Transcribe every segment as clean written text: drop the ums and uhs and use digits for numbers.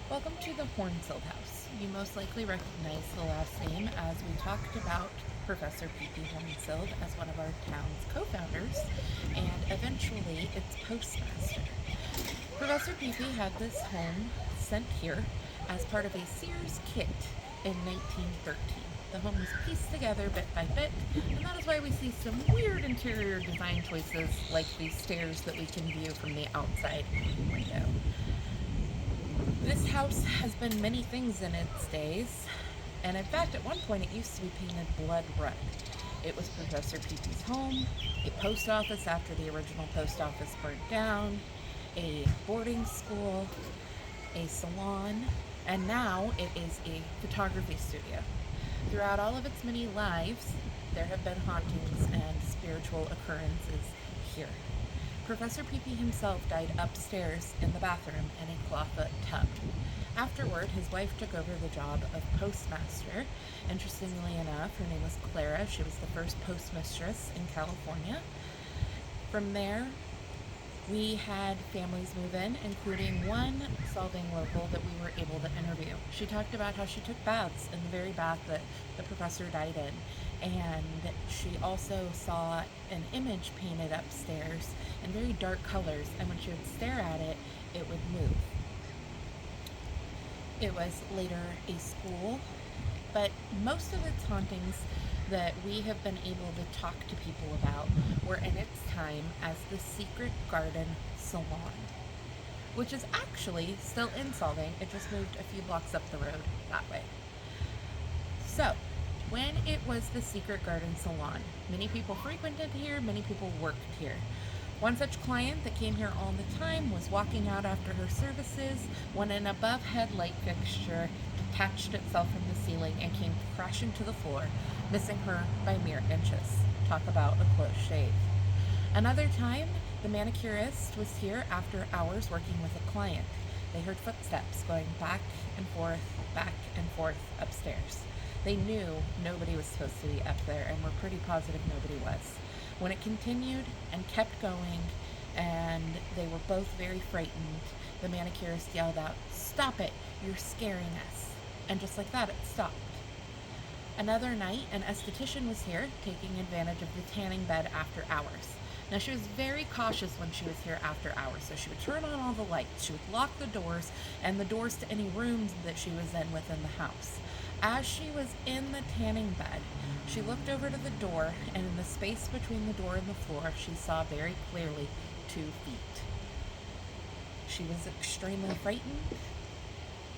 Welcome to the Hornsyld House. You most likely recognize the last name as we talked about Professor P.P. Hornsyld as one of our town's co-founders and eventually its postmaster. Professor P.P. had this home sent here as part of a Sears kit in 1913. The home was pieced together bit by bit, and that is why we see some weird interior design choices like these stairs that we can view from the outside window. This house has been many things in its days, and in fact, at one point it used to be painted blood red. It was Professor P.P.'s home, a post office after the original post office burned down, a boarding school, a salon, and now it is a photography studio. Throughout all of its many lives, there have been hauntings and spiritual occurrences here. Professor P.P. himself died upstairs in the bathroom in a clawfoot tub. Afterward, his wife took over the job of postmaster. Interestingly enough, her name was Clara. She was the first postmistress in California. From there, we had families move in, including one solving local that we were able to interview. She talked about how she took baths in the very bath that the professor died in, and she also saw an image painted upstairs in very dark colors, and when she would stare at it, it would move. It was later a school, but most of its hauntings that we have been able to talk to people about were in its time as the Secret Garden Salon, which is actually still in Solving. It just moved a few blocks up the road that way. So, when it was the Secret Garden Salon, many people frequented here, many people worked here. One such client that came here all the time was walking out after her services when an above head light fixture detached itself from the ceiling and came crashing to the floor, missing her by mere inches. Talk about a close shave. Another time, the manicurist was here after hours working with a client. They heard footsteps going back and forth upstairs. They knew nobody was supposed to be up there and were pretty positive nobody was. When it continued and kept going, and they were both very frightened, the manicurist yelled out, "Stop it, you're scaring us." And just like that, it stopped. Another night, an esthetician was here, taking advantage of the tanning bed after hours. Now, she was very cautious when she was here after hours, so she would turn on all the lights, she would lock the doors, and the doors to any rooms that she was in within the house. As she was in the tanning bed, she looked over to the door, and in the space between the door and the floor, she saw very clearly 2 feet. She was extremely frightened,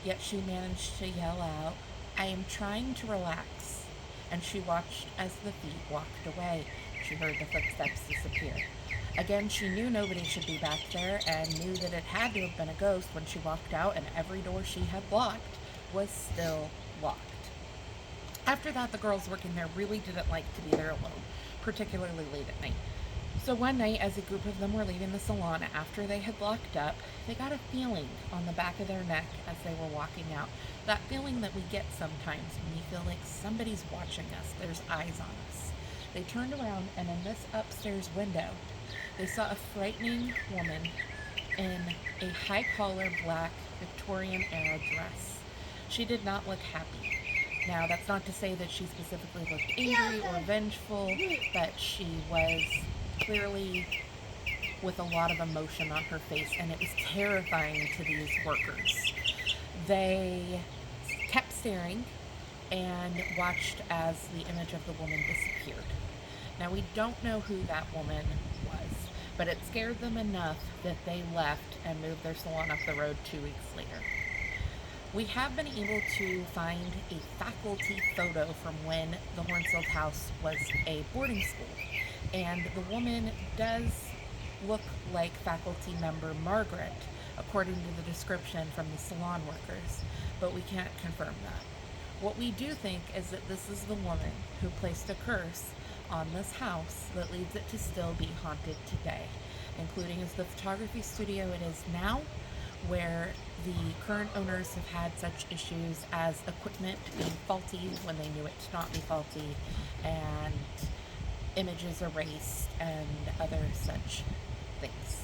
yet she managed to yell out, "I am trying to relax," and she watched as the feet walked away. She heard the footsteps disappear. Again, she knew nobody should be back there and knew that it had to have been a ghost when she walked out, and every door she had blocked was still locked. After that, the girls working there really didn't like to be there alone, particularly late at night. So one night, as a group of them were leaving the salon after they had locked up, they got a feeling on the back of their neck as they were walking out. That feeling that we get sometimes when we feel like somebody's watching us, there's eyes on us. They turned around, and in this upstairs window, they saw a frightening woman in a high-collar black Victorian-era dress. She did not look happy. Now, that's not to say that she specifically looked angry or vengeful, but she was clearly with a lot of emotion on her face, and it was terrifying to these workers. They kept staring and watched as the image of the woman disappeared. Now, we don't know who that woman was, but it scared them enough that they left and moved their salon up the road 2 weeks later. We have been able to find a faculty photo from when the Hornsyld House was a boarding school, and the woman does look like faculty member Margaret, according to the description from the salon workers, but we can't confirm that. What we do think is that this is the woman who placed a curse on this house that leads it to still be haunted today, including as the photography studio it is now, where the current owners have had such issues as equipment being faulty when they knew it to not be faulty, and images erased, and other such things.